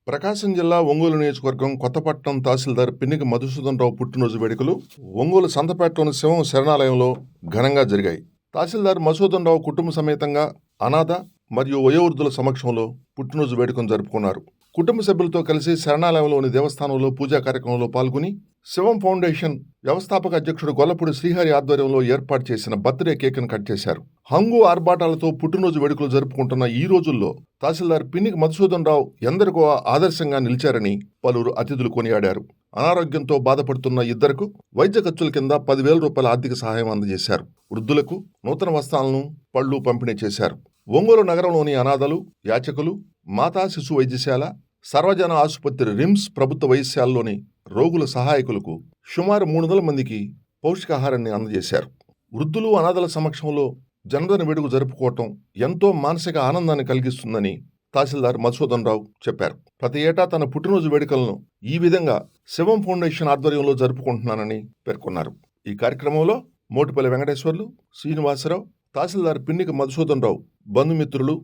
ప్రకాశం జిల్లా ఒంగోలు నియోజకవర్గం కొత్తపట్నం తహసీల్దార్ పిన్నికి మధుసూదన్ రావు పుట్టినరోజు వేడుకలు ఒంగోలు సంతపేటలోని శివం శరణాలయంలో ఘనంగా జరిగాయి. తహసీల్దార్ మధుసూదన్ రావు కుటుంబ సమేతంగా అనాథ మరియు వయోవృద్ధుల సమక్షంలో పుట్టినరోజు వేడుకను జరుపుకున్నారు. కుటుంబ సభ్యులతో కలిసి శరణాలయంలోని దేవస్థానంలో పూజా కార్యక్రమంలో పాల్గొని శివం ఫౌండేషన్ వ్యవస్థాపక అధ్యక్షుడు గొల్లపూడి శ్రీహరి ఆధ్వర్యంలో ఏర్పాటు చేసిన బర్త్డే కేక్ను కట్ చేశారు. హంగు ఆర్భాటాలతో పుట్టినరోజు వేడుకలు జరుపుకుంటున్న ఈ రోజుల్లో తహసీల్దార్ పిన్నికి మధుసూదన్ రావు ఎందరికో ఆదర్శంగా నిలిచారని పలువురు అతిథులు కొనియాడారు. అనారోగ్యంతో బాధపడుతున్న ఇద్దరకు వైద్య ఖర్చుల కింద 10,000 రూపాయల ఆర్థిక సహాయం అందజేశారు. వృద్ధులకు నూతన వస్త్రాలను, పళ్లు పంపిణీ చేశారు. ఒంగోలు నగరంలోని అనాథలు, యాచకులు, మాతా శిశు వైద్యశాల, సర్వజన ఆసుపత్రి రిమ్స్ ప్రభుత్వ వైద్యశాలలోని రోగుల సహాయకులకు సుమారు 300 మందికి పౌష్టికాహారాన్ని అందజేశారు. వృద్ధులు, అనాథల సమక్షంలో జన్మదిన వేడుక జరుపుకోవటం ఎంతో మానసిక ఆనందాన్ని కలిగిస్తుందని తహసీల్దార్ మధుసూదన్ రావు చెప్పారు. ప్రతి ఏటా తన పుట్టినరోజు వేడుకలను ఈ విధంగా శివం ఫౌండేషన్ ఆధ్వర్యంలో జరుపుకుంటున్నానని పేర్కొన్నారు. ఈ కార్యక్రమంలో మోటిపల్లి వెంకటేశ్వర్లు, శ్రీనివాసరావు, తహసీల్దార్ పిన్నికి మధుసూదన్ రావు బంధుమిత్రులు,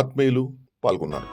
ఆత్మీయులు పాల్గొన్నారు.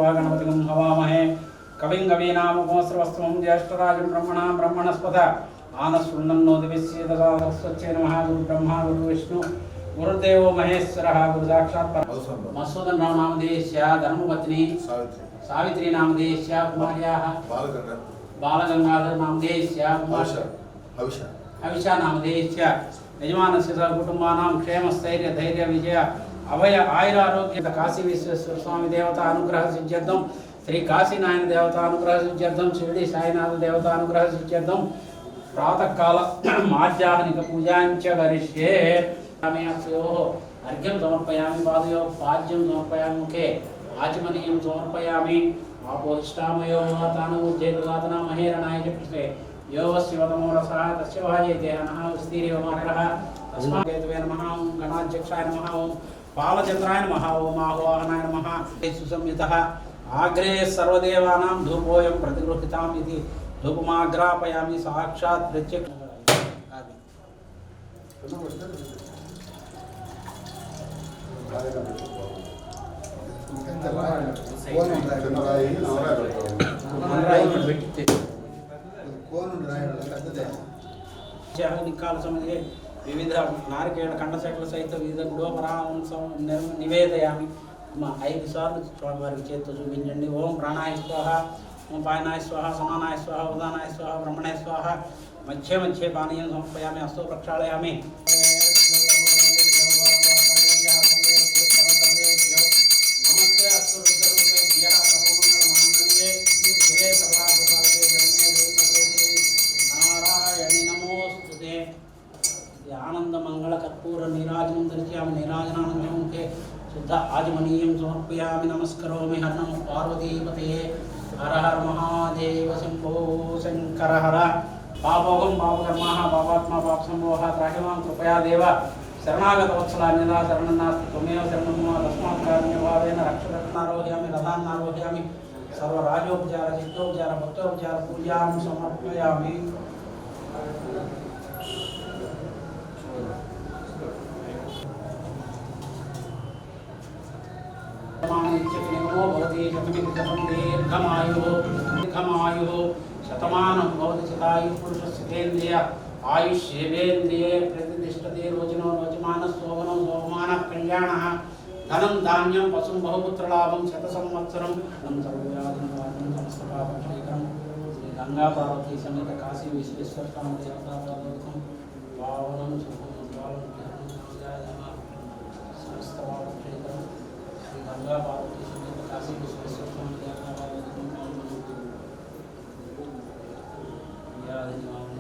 गणपतिं हवामहे कविं कवीनामुपमस्रवस्त्रं ज्येष्ठराजं ब्रह्मणस्पत आनशृण्वन्नोदिविश्येदसादरस्वच्छे नमः। गुरुब्रह्मा गुरुविष्णु गुरुदेवो महेश्वरः गुरुसाक्षात् मधुसूदन राव नामधेयस्य धर्मपत्नी सावित्री नामधेयस्य कुमार्याः बालगंगाधर नामधेयस्य हविषा नामधेयस्य यजमानस्य सकुटुम्बानां क्षेमस्थैर्य धैर्य विजय अभय आयुरारोग्य काशी विश्वेश्वर स्वामी देवता अनुग्रह सिद्ध्यर्थम श्री काशीनारायण देवता अनुग्रह सिद्ध्यर्थम शिरडी साईनाथ देवता अनुग्रह सिद्ध्यर्थम प्रातः काल माध्याह्निक पूजाञ्च करिष्ये। अर्घ्यं समर्पयामि, पादयोः पाद्यं समर्पयामि, मुखे आचमनीयं समर्पयामि। आपोदिष्टामयो तानुज्जेतदातना महेरणाय च कृष्णे यो शिवतमो रसः तस्य वाजयते नमः स्थिरेव मार्गः तस्मात् केतवे नमः। ओं गणाध्यक्षाय नमः। ओं बालचंद्राय नमः। ओं आह्वाहनाय नमः। सुसंयुतः आग्रे सर्वदेवानां धूपोऽयं प्रतिगृहीताम् इति धूपमाग्रापयामि साक्षात् प्रत्यक्ष। निकाल समये विविध नारिकेल खंडशेखर सहित विविध गुडोपरांसं निवेदयामि। 5 सार्लु स्वामिवारिकि చేత్తో చూపించండి। ఓం ప్రాణాయ స్వాహ, ఓం పాయనాయ స్వాహ, సమానాయ స్వాహ, ఉదానాయ స్వాహ, బ్రహ్మణాయ స్వాహ। మధ్య మధ్య పానీయం సమర్పయామి, హస్తో ప్రక్షాళయామి। నమస్తే అస్తు రుద్రరూపేభ్యః సర్వమంగళ మాంగళ్యే శివే సర్వార్థసాధకే శరణ్యే దేవీ నారాయణి నమోస్తుతే। आनंद मंगल कर्पूर नीराजनं दर्शयामि। नीराजनानन्दं मुखे शुद्ध आचमनीयं समर्पयामि। नमस्करोमि। हर नमः पार्वतीपतये హర హర మహాదేవ శంభో శంకర హర పాపోగం పాపకర్మాః పాపాత్మా పాపసంభోః త్రాహిమాం కృపయా దేవ శరణాగత వత్సలా నిదా శరణం నాస్తి త్వమేవ శరణం మమ తస్మాత్ కారుణ్యభావేన రక్షరత్నారోహయామి రథాన్నారోహయామి సర్వరాజోపచార చిత్తోపచార భక్తోపచార పూజాం సమర్పయామి. నిత్యనిగమో భవతి శతమితి శతం దీర్ఘమాయుః శతమానం భవతి శతాయుః పురుషస్యేంద్రియ ఆయుష్యేంద్రియే ప్రతిష్టతే రోచనో రోచమాన శోభనో శోభమాన కళ్యాణః ధనం ధాన్యం పశుం బహుపుత్రలాభం శత సంవత్సరం సర్వవ్యాధినివారణం సమస్తపాపక్షేకరం శ్రీ గంగా పార్వతీ సమేత కాశీ విశ్వేశ్వర స్వామి దేవతాపాదోకం పావనం శుభం సమస్తపాపక్షేకరం శ్రీ గంగా పార్వతీ సమేత కాశీ విశ్వేశ్వర స్వామి దేవతాపాదోకం వ్యాధి నివారణ.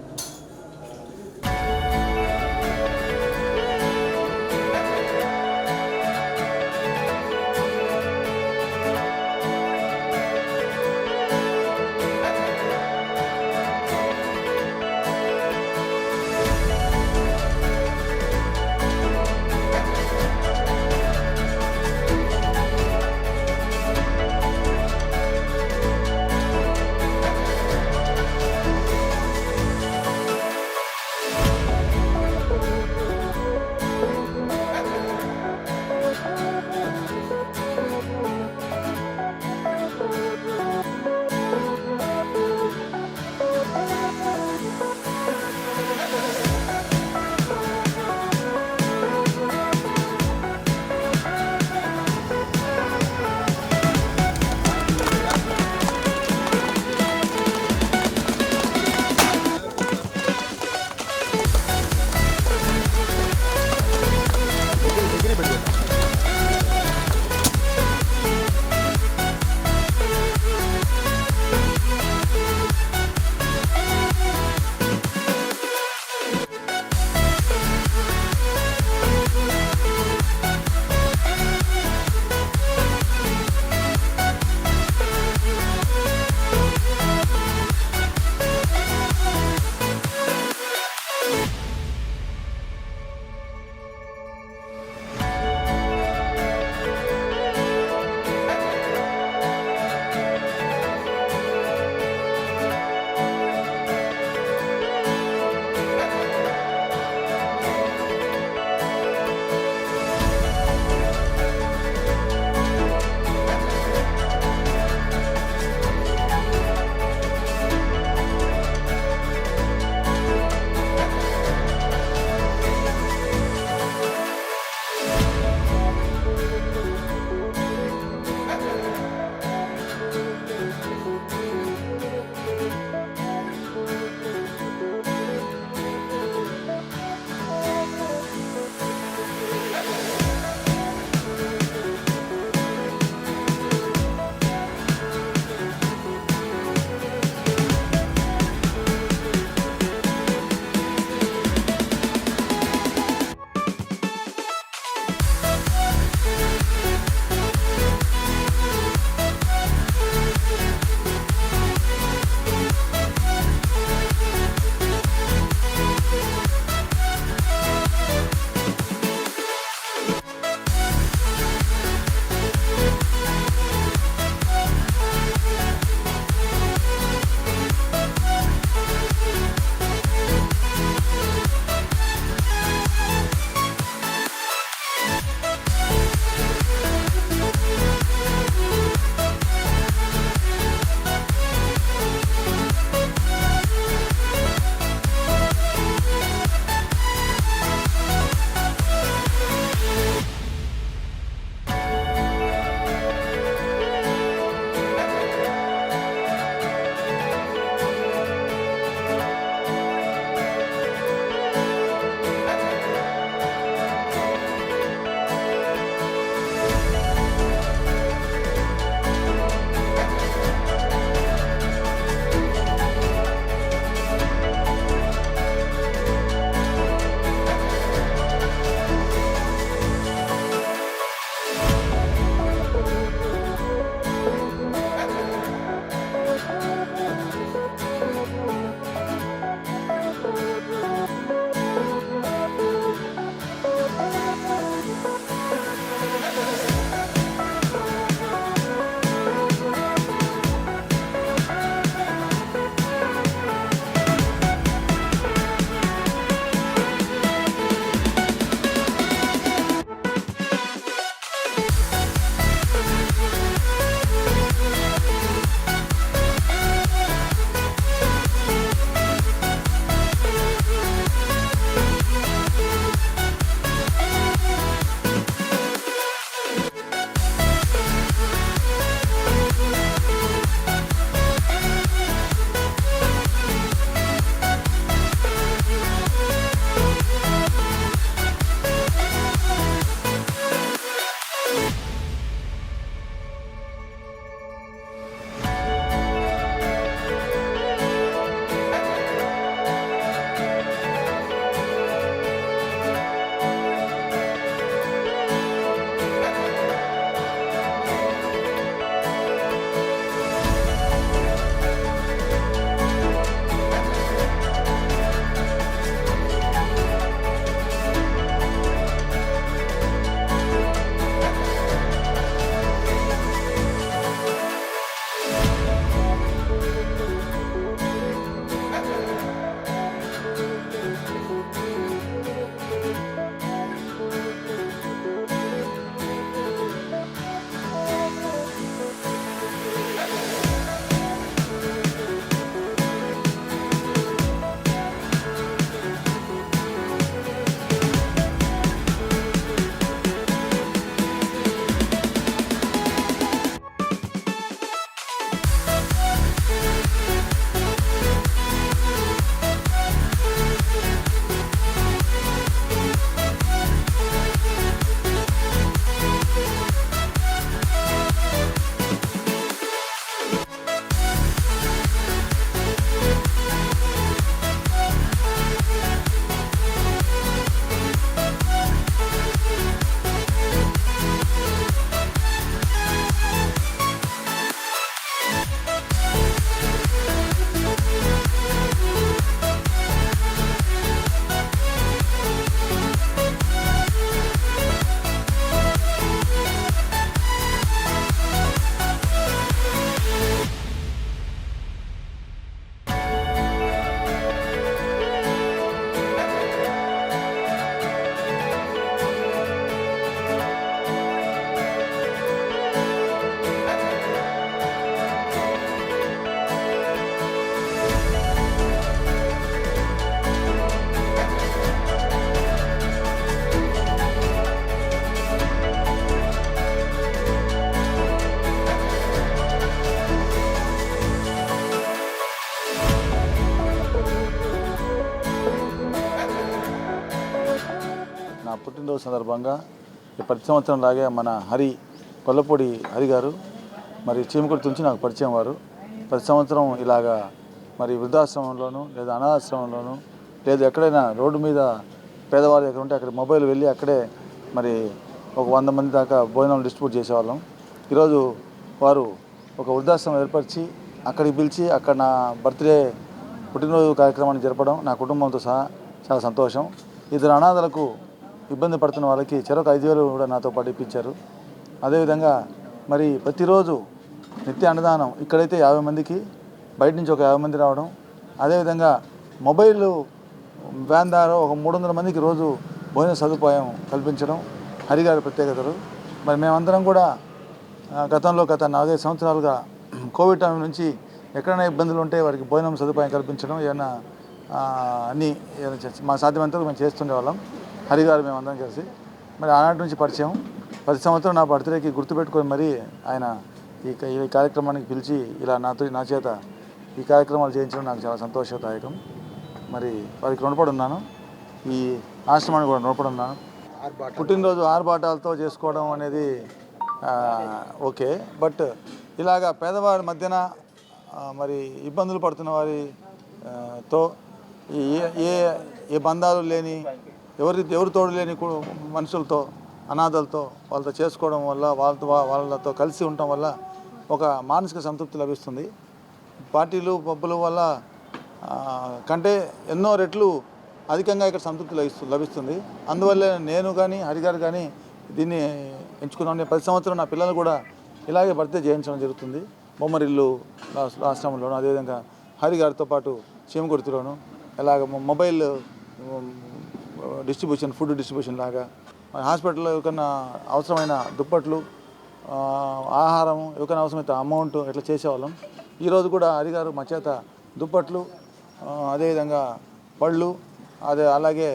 పుట్టినరోజు సందర్భంగా ప్రతి సంవత్సరం లాగే మన కొల్లపూడి హరి గారు మరి చీమకుర్తి నుంచి నాకు పరిచయం వారు. ప్రతి సంవత్సరం ఇలాగా మరి వృద్ధాశ్రమంలోనూ లేదా అనాథాశ్రమంలోనూ లేదా ఎక్కడైనా రోడ్డు మీద పేదవాళ్ళు ఎక్కడ ఉంటే అక్కడ మొబైల్ వెళ్ళి అక్కడే మరి ఒక 100 మంది దాకా భోజనం డిస్ట్రిబ్యూట్ చేసేవాళ్ళం. ఈరోజు వారు ఒక వృద్ధాశ్రమం ఏర్పరిచి అక్కడికి పిలిచి అక్కడ నా పుట్టినరోజు కార్యక్రమాన్ని జరపడం నా కుటుంబంతో సహా చాలా సంతోషం. ఇద్దరు అనాథలకు ఇబ్బంది పడుతున్న వాళ్ళకి చెరొక 5,000 కూడా నాతో పాటు ఇప్పించారు. అదేవిధంగా మరి ప్రతిరోజు నిత్య అన్నదానం ఇక్కడైతే 50 మందికి, బయట నుంచి ఒక 50 మంది రావడం, అదేవిధంగా మొబైల్ వ్యాన్ ద్వారా ఒక 300 మందికి రోజు భోజన సదుపాయం కల్పించడం హరిగారి ప్రత్యేకతలు. మరి మేమందరం కూడా గత 4-5 సంవత్సరాలుగా కోవిడ్ టైం నుంచి ఎక్కడైనా ఇబ్బందులు ఉంటే వారికి భోజనం సదుపాయం కల్పించడం ఏమైనా అన్నీ మా సాధ్యమంతా మేము చేస్తుండేవాళ్ళం. హరిగారు మేమందరం కలిసి మరి ఆనాటి నుంచి పరిచయం. ప్రతి సంవత్సరం నా బర్త్డేకి గుర్తుపెట్టుకొని మరి ఆయన ఈ కార్యక్రమానికి పిలిచి ఇలా నా చేత ఈ కార్యక్రమాలు చేయించడం నాకు చాలా సంతోషదాయకం. మరి వారికి రుణపడి ఉన్నాను. ఈ ఆశ్రమానికి కూడా రుణపడి ఉన్నాను. పుట్టినరోజు ఆర్భాటాలతో చేసుకోవడం అనేది ఓకే, బట్ ఇలాగా పేదవారి మధ్యన మరి ఇబ్బందులు పడుతున్న వారితో ఏ బంధాలు లేని ఎవరు తోడు లేని మనుషులతో, అనాథలతో వాళ్ళతో చేసుకోవడం వల్ల వాళ్ళతో కలిసి ఉండటం వల్ల ఒక మానసిక సంతృప్తి లభిస్తుంది. పార్టీలు పబ్బుల వల్ల కంటే ఎన్నో రెట్లు అధికంగా ఇక్కడ సంతృప్తి లభిస్తుంది. అందువల్లే నేను కానీ హరిగారు కానీ దీన్ని ఎంచుకున్నాను. ప్రతి సంవత్సరం నా పిల్లలు కూడా ఇలాగే బర్త్డే చేయించడం జరుగుతుంది. బొమ్మరిల్లు ఆశ్రమంలోను, అదేవిధంగా హరిగారితో పాటు చీమకుర్తిలోను ఇలాగ మొబైల్ డిస్ట్రిబ్యూషన్, ఫుడ్ డిస్ట్రిబ్యూషన్ లాగా హాస్పిటల్లో ఎవరికైనా అవసరమైన దుప్పట్లు, ఆహారం, ఎవరికైనా అవసరమైతే అమౌంట్ ఇట్లా చేసేవాళ్ళం. ఈరోజు కూడా హరిగారు మా చేత దుప్పట్లు, అదేవిధంగా పళ్ళు, అలాగే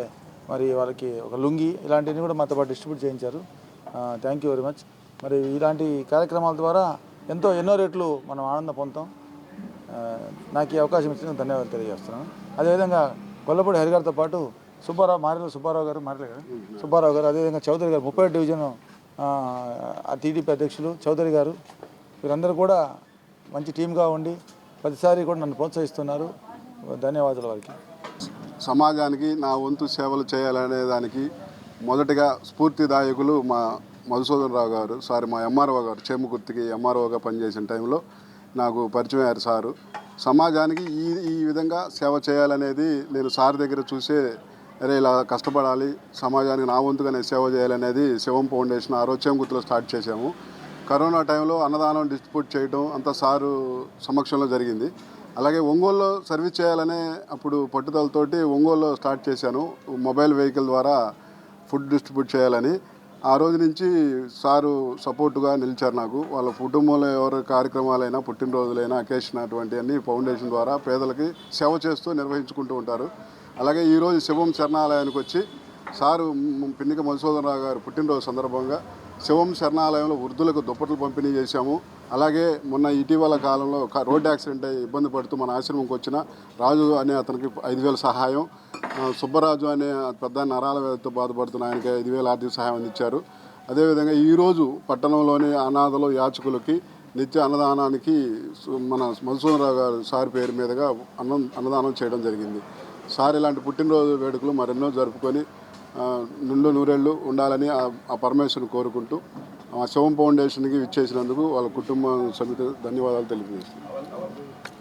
మరి వాళ్ళకి ఒక లుంగి ఇలాంటివన్నీ కూడా మాతో పాటు డిస్ట్రిబ్యూట్ చేయించారు. Thank you very much. మరి ఇలాంటి కార్యక్రమాల ద్వారా ఎన్నో రెట్లు మనం ఆనందం పొందుతాం. నాకు ఈ అవకాశం ఇచ్చిన ధన్యవాదాలు తెలియజేస్తున్నాను. అదేవిధంగా కొల్లపూడి హరిగారితో పాటు సుబ్బారావు గారు, అదేవిధంగా చౌదరి గారు, 37 డివిజన్ టీడీపీ అధ్యక్షులు చౌదరి గారు, వీరందరూ కూడా మంచి టీమ్గా ఉండి ప్రతిసారి కూడా నన్ను ప్రోత్సహిస్తున్నారు. ధన్యవాదాలు వారికి. సమాజానికి నా వంతు సేవలు చేయాలనే దానికి మొదటిగా స్ఫూర్తిదాయకులు మా మధుసూదన్ రావు గారు, మా ఎంఆర్ఓ గారు. చేమకుర్తికి ఎంఆర్ఓగా పనిచేసిన టైంలో నాకు పరిచయం అయ్యారు సారు. సమాజానికి ఈ విధంగా సేవ చేయాలనేది నేను సార్ దగ్గర చూసే, అరే ఇలా కష్టపడాలి, సమాజానికి నా వంతుగానే సేవ చేయాలనేది శివం ఫౌండేషన్ ఆ రోజు చేమకుర్తిలో స్టార్ట్ చేశాము. కరోనా టైంలో అన్నదానం డిస్ట్రిబ్యూట్ చేయడం అంతా సారు సమక్షంలో జరిగింది. అలాగే ఒంగోలులో సర్వీస్ చేయాలనే అప్పుడు పట్టుదలతోటి ఒంగోలులో స్టార్ట్ చేశాను. మొబైల్ వెహికల్ ద్వారా ఫుడ్ డిస్ట్రిబ్యూట్ చేయాలని. ఆ రోజు నుంచి సారు సపోర్టుగా నిలిచారు నాకు. వాళ్ళ కుటుంబంలో ఎవరి కార్యక్రమాలైనా, పుట్టినరోజులైనా, అకేషన్ అటువంటివన్నీ ఫౌండేషన్ ద్వారా పేదలకి సేవ చేస్తూ నిర్వహించుకుంటూ ఉంటారు. అలాగే ఈరోజు శివం శరణాలయానికి వచ్చి సారు పిన్నిక మధుసూదన్ రావు గారు పుట్టినరోజు సందర్భంగా శివం శరణాలయంలో వృద్ధులకు దుప్పట్లు పంపిణీ చేశాము. అలాగే మొన్న ఇటీవల కాలంలో రోడ్డు యాక్సిడెంట్ అయ్యి ఇబ్బంది పడుతూ మన ఆశ్రమంకి వచ్చిన రాజు అనే అతనికి 5,000 సహాయం, సుబ్బరాజు అనే పెద్ద నరాల వ్యాధితో బాధపడుతున్న ఆయనకి 5,000 ఆర్థిక సహాయం అందించారు. అదేవిధంగా ఈరోజు పట్టణంలోని అనాథలు, యాచకులకి నిత్య అన్నదానానికి మన మధుసూదన్ రావు గారు సార్ పేరు మీదుగా అన్నదానం చేయడం జరిగింది. సార్ ఇలాంటి పుట్టినరోజు వేడుకలు మరెన్నో జరుపుకొని నిండు నూరేళ్ళు ఉండాలని ఆ పరమేశ్వరుని కోరుకుంటూ శివం ఫౌండేషన్కి ఇచ్చేసినందుకు వాళ్ళ కుటుంబ సమితి ధన్యవాదాలు తెలియజేస్తున్నాను.